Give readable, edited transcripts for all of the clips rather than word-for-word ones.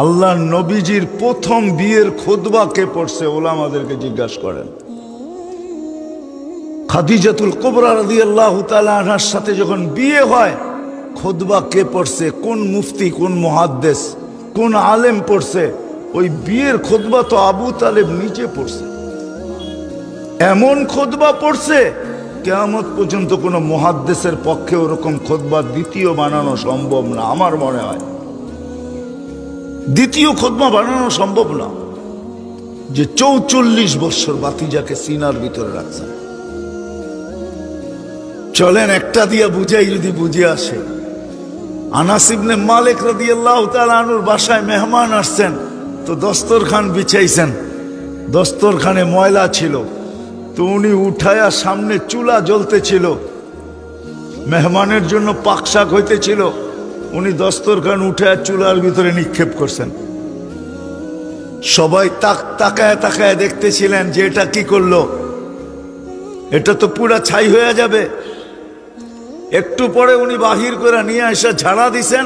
আল্লাহ নবীজির প্রথম বিয়ের খুতবা কে পড়ছে ওলামাদেরকে জিজ্ঞাসা করেন। খাদিজাতুল কুবরা রাদিয়াল্লাহু তাআলা আনহার সাথে যখন বিয়ে হয়, খুতবা কে পড়ছে, কোন মুফতি, কোন মুহাদ্দিস, কোন আলেম পড়ছে? ওই বিয়ের খুতবা তো আবু তালেব নিজে পড়ছে। এমন খুতবা পড়ছে কিয়ামত পর্যন্ত কোন মুহাদ্দিসের পক্ষে ওরকম খুতবা দ্বিতীয় বানানো সম্ভব না। আমার মনে হয় দ্বিতীয় খুতবা বানানো সম্ভব না, যে ৪৪ বছর বাতিজাকে সিনার ভিতরে রাখছেন। চলেন একটা দিয়া বুঝাই, যদি বুঝে আসে। আনাস ইবনে মালিক রাদিয়াল্লাহু তাআলা আনহুর বাসায় মেহমান আসছেন, তো দস্তরখান বিছাইছেন, দস্তরখানে ময়লা ছিল, তো উনি উঠায়া, সামনে চুলা জ্বলতেছিল, মেহমানের জন্য পাকশাক হইতেছিল, উনি দস্তরখান উঠায়া চুলার ভিতরে নিক্ষেপ করছেন। সবাই তাকায় তাকায় দেখতেছিলেন যে এটা কি করলো, এটা তো পুরা ছাই হয়ে যাবে। একটু পরে উনি বাহির করে নিয়ে এসে ঝাড়া দিছেন,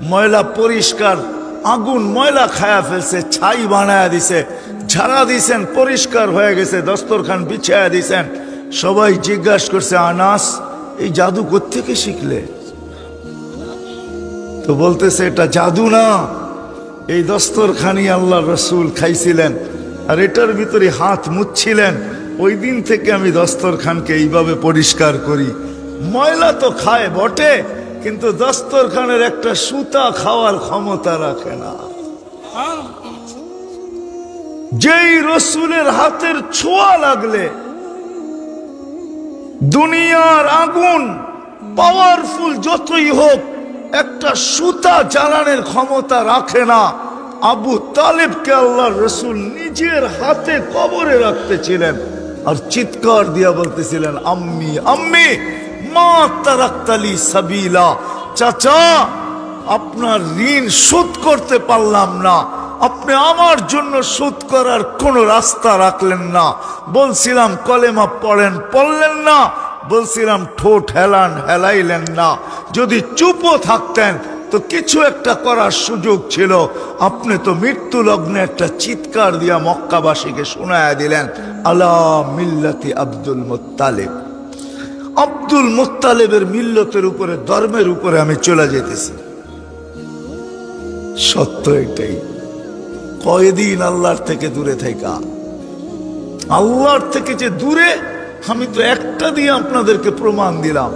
ময়লা পরিষ্কার, আগুন ময়লা খায়া ফেলছে, ছাই বানায়া দিছে, ঝাড়া দিছেন, পরিষ্কার হয়ে গেছে, দস্তরখান বিছায়া দিছেন। সবাই জিজ্ঞাসা করছে, আনাস এই জাদু কোত্থেকে শিখলে? তো বলতেছে এটা জাদু না, এই দস্তরখানি আল্লাহ রসুল খাইছিলেন আর এটার ভিতরে হাত মুছছিলেন, ওই দিন থেকে আমি দস্তরখানকে এইভাবে পরিষ্কার করি। ময়লা তো খায় বটে, কিন্তু দস্তরখানের একটা সুতা খাওয়ার ক্ষমতা রাখে না। যেই রসুলের হাতের ছোঁয়া লাগলে দুনিয়ার আগুন পাওয়ারফুল যতই হোক একটা সুতা জ্বালানোর ক্ষমতা রাখে না। আবু তালেবকে আল্লাহর রসুল নিজের হাতে কবরে রাখতেছিলেন আর চিৎকার দিয়া বলতেছিলেন, আম্মি আম্মি মা তারাক্তালি সাবিলা, চাচা আপনার ঋণ শোধ করতে পারলাম না, আপনি আমার জন্য শোধ করার কোন রাস্তা রাখলেন না। বলছিলাম কলেমা পড়েন, পড়লেন না, বলছিলাম ঠোঁট হেলান, হেলাইলেন না। যদি চুপও থাকতেন তো কিছু একটা করার সুযোগ ছিল। আপনি তো মৃত্যু লগ্নে একটা চিৎকার দিয়া মক্কাবাসীকে শোনায়া দিলেন, আলা মিল্লাতি আব্দুল মুত্তালিব। আব্দুল মুত্তালিবের মিল্লতের উপরে, ধর্মের উপরে আমি চলে যেতেছি। সত্য এটাই। কয়দিন আল্লাহর থেকে দূরে থাকা, আল্লাহর থেকে যে দূরে, আমি তো একটা দিয়ে আপনাদেরকে প্রমাণ দিলাম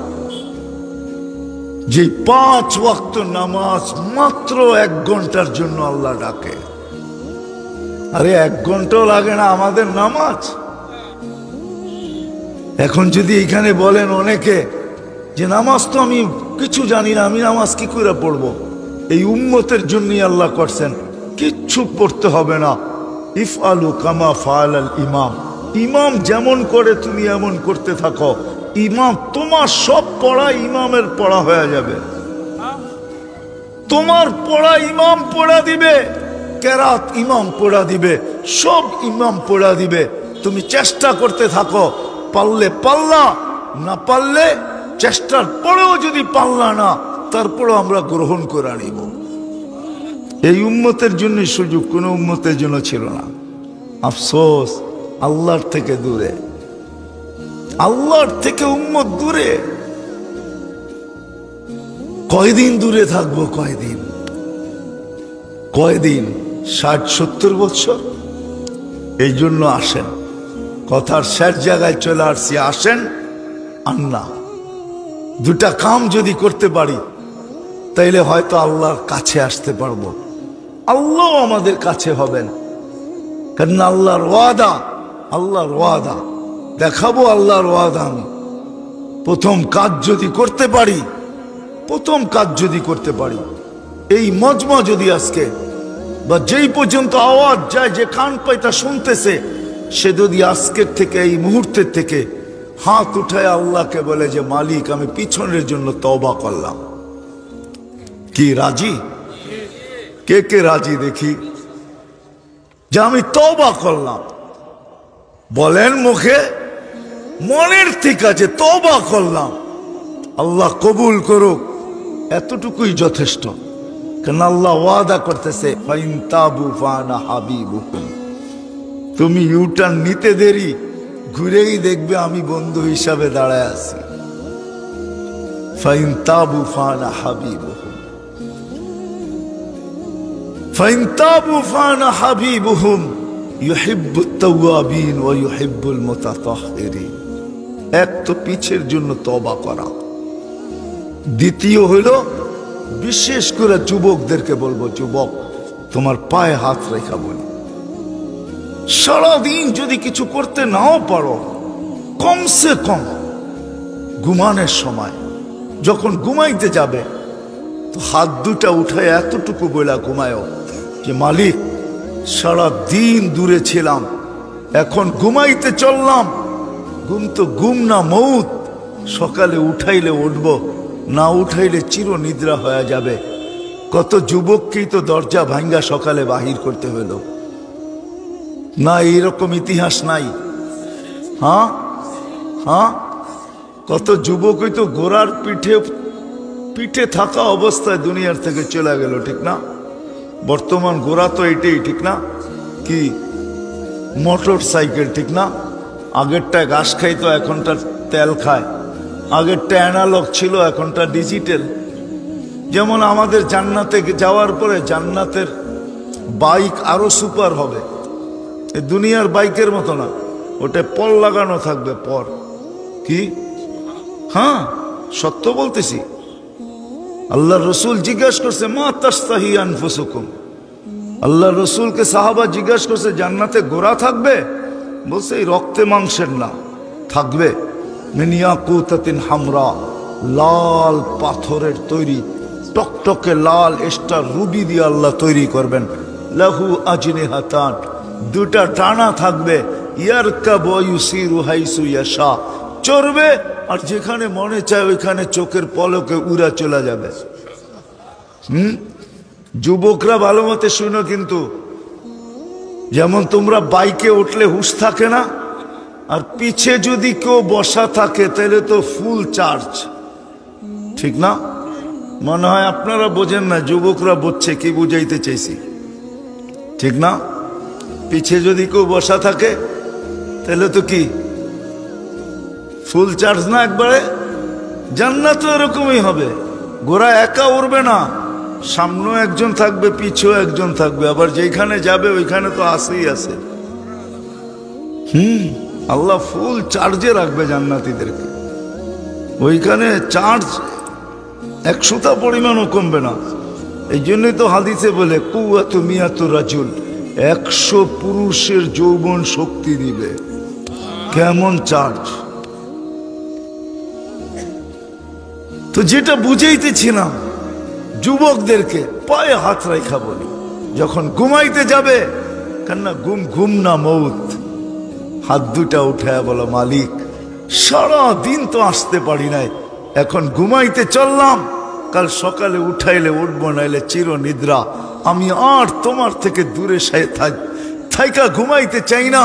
যে 5 ওয়াক্ত নামাজ মাত্র 1 ঘন্টার জন্য আল্লাহ ডাকে। আরে 1 ঘন্টাও লাগে না আমাদের নামাজ। এখন যদি এখানে বলেন অনেকে যে নামাজ তো আমি কিছু জানি না, আমি নামাজ কি করে পড়বো? এই উম্মতের জন্যই আল্লাহ করছেন, কিচ্ছু পড়তে হবে না। ইফআলু কামা ফাআলাল ইমাম, ইমাম যেমন করে তুমি এমন করতে থাকো, ইমাম তোমার সব পড়া ইমামের পড়া হয়ে যাবে। তোমার পড়া ইমাম পড়া দিবে, কেরাত ইমাম পড়া দিবে, সব ইমাম পড়া দিবে। তুমি চেষ্টা করতে থাকো, পারলে পারলা, না পারলে চেষ্টার পরেও যদি পারলা না, তারপরেও আমরা গ্রহণ করে নিব। এই উম্মতের জন্য সুযোগ কোন উম্মতের জন্য ছিল না। আফসোস, আল্লাহর থেকে দূরে, আল্লাহর থেকে উম্মত দূরে। কয়দিন দূরে থাকবো? কয়দিন? 60-70 বছর? এই জন্য আসেন, কথার শেষ জায়গায় চলে আসছি, আসেন আন্না। 2টা কাম যদি করতে পারি তাইলে হয়তো আল্লাহর কাছে আসতে পারবো, আল্লাহ আমাদের কাছে হবেন। কারণ আল্লাহর ওয়াদা, আল্লাহর ওয়াদা দেখাবো, আল্লাহর ওয়াদা। আমি প্রথম কাজ যদি করতে পারি, প্রথম কাজ যদি করতে পারি, এই মজমা যদি আজকে বা যেই পর্যন্ত আওয়াজ যায়, যে কান পাইতা শুনতেছে, সে যদি আজকের থেকে, এই মুহূর্তের থেকে হাত উঠায় আল্লাহকে বলে যে মালিক আমি পিছনের জন্য তওবা করলাম, কি রাজি? কে কে রাজি দেখি যে আমি তওবা করলাম? বলেন মুখে, মনের থেকে যে তওবা করলাম, আল্লাহ কবুল করুক। এতটুকুই যথেষ্ট। কেন আল্লাহ ওয়াদা করতেছে ফাইন তাবু ফানা হাবিবুকুম, তুমি ইউটার্ন নিতে দেরি, ঘুরেই দেখবে আমি বন্ধু হিসাবে দাঁড়ায় আছি। ফাইন তাবু ফানা হাবিবুহুম, ফাইন তাবু ফানা হাবিবুহুম ইউহিব্বুত তাওয়াবিন ওয়া ইউহিব্বুল মুতাতাহহিরিন। এক তো পিছের জন্য তওবা করা, দ্বিতীয় হলো বিশেষ করে যুবকদেরকে বলবো, যুবক তোমার পায়ে হাত রেখা বলি, সারাদিন যদি কিছু করতে নাও পারো, কমসে কম ঘুমানোর সময় যখন ঘুমাইতে যাবে তো হাত দুটা উঠায় এতটুকু বইলা ঘুমায়ও যে মালিক সারা দিন দূরে ছিলাম, এখন ঘুমাইতে চললাম, ঘুম তো ঘুম না মউত, সকালে উঠাইলে উঠবো, না উঠাইলে চির নিদ্রা হয়ে যাবে। কত যুবককেই তো দরজা ভাঙ্গা সকালে বাহির করতে হলো না, এইরকম ইতিহাস নাই? হ্যাঁ হ্যাঁ, কত যুবকই তো ঘোড়ার পিঠে থাকা অবস্থায় দুনিয়ার থেকে চলে গেল, ঠিক না? বর্তমান ঘোড়া তো এটাই, ঠিক না? কি মোটর সাইকেল, ঠিক না? আগেরটায় ঘাস খাইতো, এখনটা তেল খায়। আগেরটা অ্যানালগ ছিল, এখনটা ডিজিটাল। যেমন আমাদের জান্নাতে যাওয়ার পরে জান্নাতের বাইক আরো সুপার হবে, দুনিয়ার বাইকের মতো না, ওটা পর লাগানো থাকবে, পর। কি? হ্যাঁ, সত্য বলতেছি। আল্লাহ রসুল জিজ্ঞাসা করছে মা তাস্তাহি আনফুসুকুম, আল্লাহ রসুলকে সাহাবা জিজ্ঞাসা করছে জান্নাতে ঘোড়া থাকবে? বলছে এই রক্তে মাংসের না, থাকবে মিন ইয়াকুতাতিন হামরা, লাল পাথরের তৈরি, টকটকে লাল স্টার রুবি দিয়ে আল্লাহ তৈরি করবেন। লাহু আজনিহাতান, দুটা টানা থাকবে। ইয়ারকাবু ইউসিরু হাইসু ইয়াশা, চড়বে আর যেখানে মনে চায় ওইখানে চোখের পলকে উড়া চলে যাবে। যুবকরা ভালো মতে শুনো কিন্তু, যেমন তোমরা বাইকে উঠলে হুঁশ থাকে না, আর পিছে যদি কেউ বসা থাকে তাহলে তো ফুল চার্জ, ঠিক না? মনে হয় আপনারা বোঝেন না, যুবকরা বুঝছে কি বুঝাইতে চাইছি, ঠিক না? পিছে যদি কেউ বসা থাকে তাহলে তো কি ফুল চার্জ না একবারে? জান্নাত তো এরকমই হবে, ঘোড়া একা উড়বে না, সামনেও একজন থাকবে, পিছেও একজন থাকবে, আবার যেখানে যাবে ওইখানে তো আসেই আছে। আল্লাহ ফুল চার্জে রাখবে জান্নাতীদেরকে, ওইখানে চার্জ 100টা পরিমাণও কমবে না। এই জন্যই তো হাদিসে বলে কুওয়াতু মিয়াতু রাজুল, 100 পুরুষের যৌবন শক্তি দিবে। কেমন চার্জ! তো যেটা বুঝাইতেছিলাম যুবকদেরকে পায়ে হাত রেখা বলি, যখন ঘুমাইতে যাবে, কেননা ঘুম না মউত, হাত দুটা উঠায় বলো মালিক সারা দিন তো আসতে পারি নাই, এখন ঘুমাইতে চললাম, কাল সকালে উঠাইলে উঠবো, নাইলে চির নিদ্রা। আমি আর তোমার থেকে দূরে থাইকা ঘুমাইতে চাই না,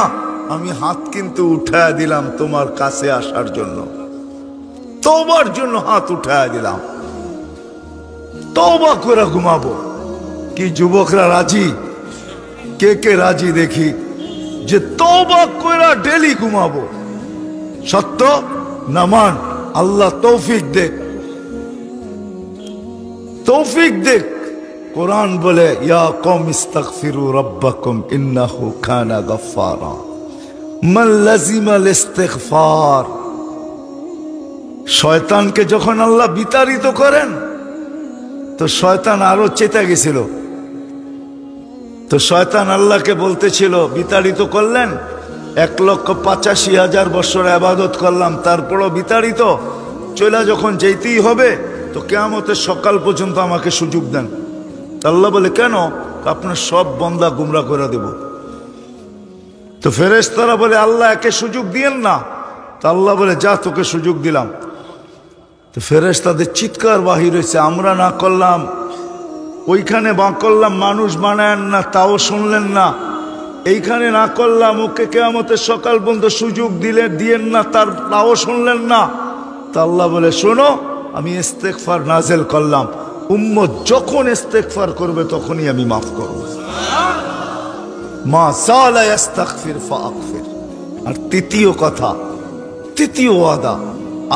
আমি হাত কিন্তু উঠায় দিলাম তোমার কাছে আসার জন্য, তওবার জন্য হাত উঠায় দিলাম, তওবা করে ঘুমাবো। কি যুবকরা রাজি? কে কে রাজি দেখি যে তওবা করে ডেলি ঘুমাবো? সত্য নামান, আল্লাহ তৌফিক দেখ, তৌফিক দেখ। কোরআন বলে ইয়া কওম ইস্তাগফিরু রাব্বাকুম ইন্নাহু কানা গাফফারা, মান লাযিমাল ইস্তিগফার। শয়তানকে যখন আল্লাহ বিতাড়িত করেন তো শয়তান আরো চেতা গেছিল, তো শয়তান আল্লাহকে বলতেছিল, বিতাড়িত করলেন, 1,85,000 বছর ইবাদত করলাম, তারপরও বিতাড়িত, চলে যখন যেতেই হবে তো কিয়ামতের সকাল পর্যন্ত আমাকে সুযোগ দেন। আল্লাহ বলে কেন? আপনার সব বন্দা গুমরা করে দেব। তো ফেরেশতারা বলে আল্লাহ একে সুযোগ দিয়েন না। তো আল্লাহ বলে যা, তোকে সুযোগ দিলাম। তো ফেরেশতাদের চিৎকার বাহির হয়েছে, আমরা না করলাম, ওইখানে বা করলাম, মানুষ বানায়েন না, তাও শুনলেন না, এইখানে না করলাম, ওকে কিয়ামতের সকাল পর্যন্ত সুযোগ দিয়েন না, তাও শুনলেন না। তা আল্লাহ বলে শোনো, আমি ইস্তেগফার নাজেল করলাম, উম্মত যখন ইস্তেগফার করবে তখনই আমি মাফ করব। মা সালা ইস্তাগফির ফাগফির। আর তৃতীয় কথা, তৃতীয় ওয়াদা,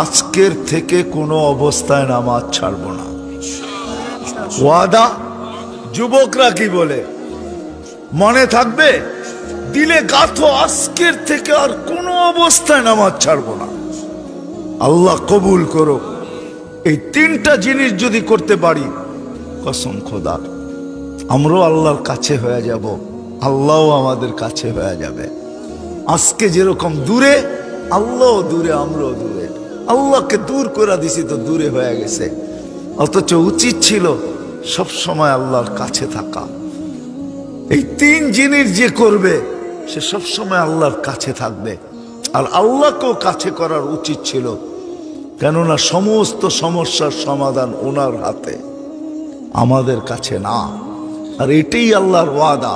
আজকের থেকে কোনো অবস্থায় নামাজ ছাড়বো না। ওয়াদা। যুবকরা কি বলে মনে থাকবে? দিলে গাথো, আজকের থেকে আর কোনো অবস্থায় নামাজ ছাড়বো না। আল্লাহ কবুল করো। এই তিনটা জিনিস যদি করতে পারি, কসম খোদার, আমরাও আল্লাহর কাছে হয়ে যাব, আল্লাহও আমাদের কাছে হয়ে যাবে। আজকে যেরকম দূরে, আল্লাহও দূরে, আমরাও দূরে। আল্লাহকে দূর করে দিছি তো দূরে হয়ে গেছে, অথচ উচিত ছিল সব সময় আল্লাহর কাছে থাকা। এই তিন জিনিস যে করবে সে সব সময় আল্লাহর কাছে থাকবে। আর আল্লাহকেও কাছে করার উচিত ছিল, কেননা সমস্ত সমস্যার সমাধান ওনার হাতে, আমাদের কাছে না। আর এটাই আল্লাহর ওয়াদা,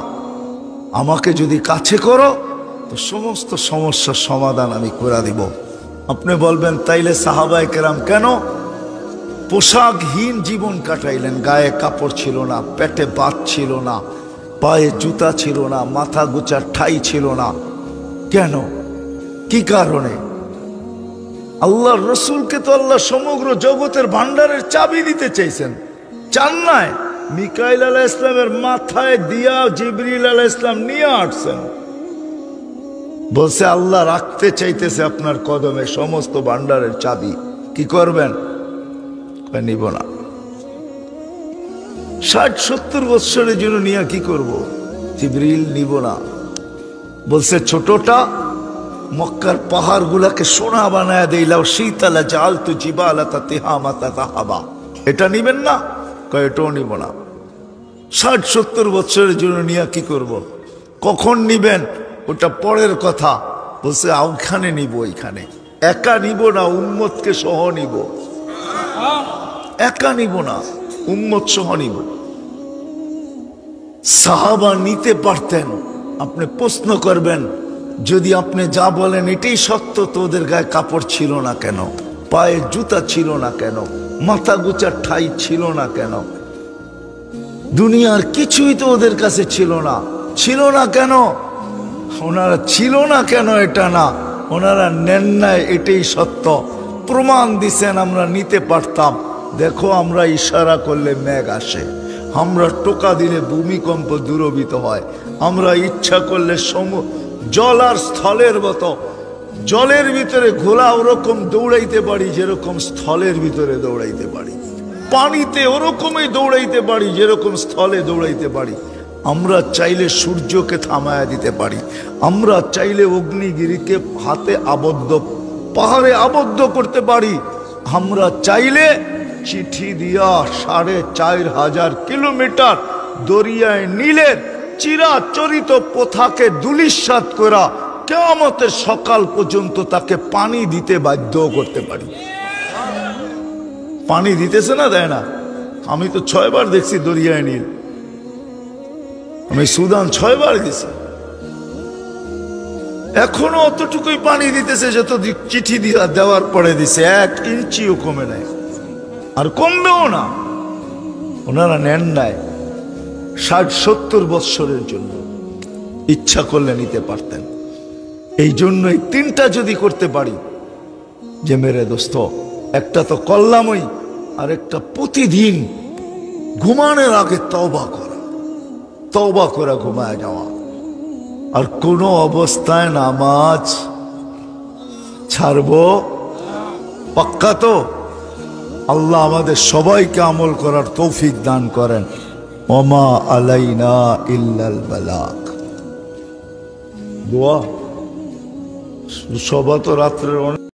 আমাকে যদি কাছে করো তো সমস্ত সমস্যার সমাধান আমি করে দিব। আপনি বলবেন তাইলে সাহাবায়ে কেরাম কেন পোশাকহীন জীবন কাটাইলেন? গায়ে কাপড় ছিল না, পেটে ভাত ছিল না, পায়ে জুতা ছিল না, মাথা গোছার ঠাই ছিল না। কেন? কি কারণে? আল্লাহর রসুলকে তো আল্লাহ সমগ্র জগতের ভান্ডারের চাবি দিতে চাইছেন, চান নাই? মিকাইল আলাইহিস সালামের মাথায় দিয়া জিবরিল আলাইহিস সালাম নিয়ে আসছেন, বলছে আল্লাহ রাখতে চাইতেছে আপনার কদমে সমস্ত ভান্ডারের চাবি। কি করবেন? নিব না। 60-70 বৎসরের জন্য নিয়ে কি করব? জিবরিল নিব না বলছে। ছোটটা মক্কার পাহাড় গুলাকে সোনা বানায় দিলাও, শীতলা জাল তু জিবালাতা তিহামাতা তাহাবা, এটা নিবেন না? কয় এটাও নিব না। 60-70 বৎসরের জন্য নিয়ে কি করব? কখন নিবেন ওটা পরের কথা। বলছে ওখানে নিব, ওইখানে একা নিব না, উম্মতকে সহ নিব। একা নিব না, উম্মত সহ নিব। সাহাবা নিতে পারতেন। আপনি প্রশ্ন করবেন, যদি আপনি যা বলেন এটাই সত্য, তো ওদের গায়ে কাপড় ছিল না কেন? পায়ে জুতা ছিল না কেন? মাথা গোছার ঠাই ছিল না কেন? দুনিয়ার কিছুই তো ওদের কাছে ছিল না। ছিল না কেন? ওনারা ছিল না কেন এটা না, ওনারা নেন নাই, এটাই সত্য। প্রমাণ দিছেন আমরা নিতে পারতাম। দেখো আমরা ইশারা করলে মেঘ আসে, আমরা টোকা দিলে ভূমিকম্প দূরভূত হয়, আমরা ইচ্ছা করলে জল আর স্থলের মতো, জলের ভিতরে ঘোলা ওরকম দৌড়াইতে পারি যেরকম স্থলের ভিতরে দৌড়াইতে পারি, পানিতে ওরকমই দৌড়াইতে পারি যেরকম স্থলে দৌড়াইতে পারি। আমরা চাইলে সূর্যকে থামায়া দিতে পারি, আমরা চাইলে অগ্নিগিরিকে হাতে আবদ্ধ, পাহাড়ে আবদ্ধ করতে পারি, আমরা চাইলে চিঠি দিয়া 4500 কিলোমিটার দরিয়ায় নীলের চিরাচরিত প্রথাকে ধূলিসাৎ করা কিয়ামতের সকাল পর্যন্ত তাকে পানি দিতে বাধ্য করতে পারি। পানি দিতেছে না, দেয় না? আমি তো 6 বার দেখছি দরিয়ায় নীল, আমি সুদান 6 বার গেছি, এখনো অতটুকুই পানি দিতেছে যত চিঠি দেওয়ার পরে দিছে, 1 ইঞ্চিও কমে নাই, আর কমবেও না। ওনারা নেন নাই 60-70 বৎসরের জন্য, ইচ্ছা করলে নিতে পারতেন। এই জন্যই তিনটা যদি করতে পারি, যে মেরে দোস্ত, একটা তো করলামই, আর একটা প্রতিদিন ঘুমানোর আগে তওবা করা, তওবা করে ঘুমায় যাওয়া, আর কোনো অবস্থায় নামাজ ছাড়বো পাক্কা তো? আল্লাহ আমাদের সবাইকে আমল করার তৌফিক দান করেন। ওমা আলাইনা ইল্লাল বালাগ। দোয়া সবা তো রাত্রের